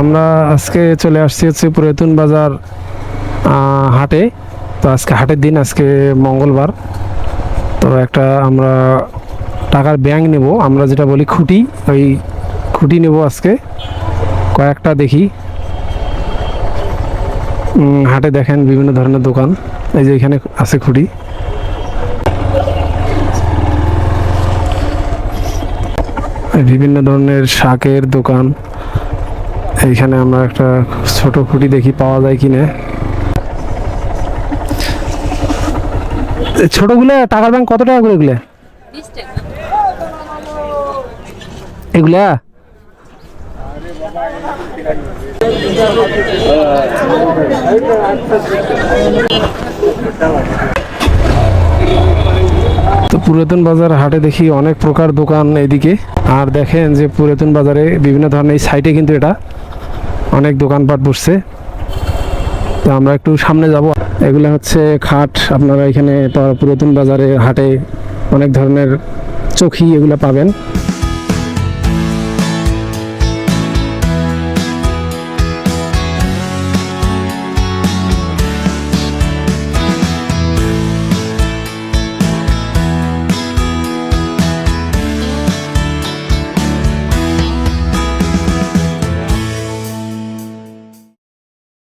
আমরা আজকে চলে আসছি হচ্ছে পুরাতন বাজার হাটে। তো আজকে হাটের দিন, আজকে মঙ্গলবার। তো একটা আমরা টাকার ব্যাংক নেব, আমরা যেটা বলি খুঁটি, ওই খুঁটি নেব আজকে কয়েকটা। দেখি হাটে দেখেন বিভিন্ন ধরনের দোকান, এই যে এখানে আছে খুঁটি। বিভিন্ন ধরনের শাকের দোকান। এইখানে আমরা একটা ছোট খুঁটি দেখি পাওয়া যায় কিনা। ছোটগুলো টাকার ব্যাংক কত টাকা করে এগুলো? 20 টাকা। এগুলা তো পুরাতন বাজার হাটে দেখি অনেক প্রকার দোকান এদিকে। আর দেখেন যে পুরাতন বাজারে বিভিন্ন ধরনের এই সাইডে কিন্তু এটা অনেক দোকানপাট বসছে। তো আমরা একটু সামনে যাব। এগুলো হচ্ছে খাট, আপনারা এখানে পুরাতন বাজারে হাটে অনেক ধরনের চৌকি এগুলো পাবেন।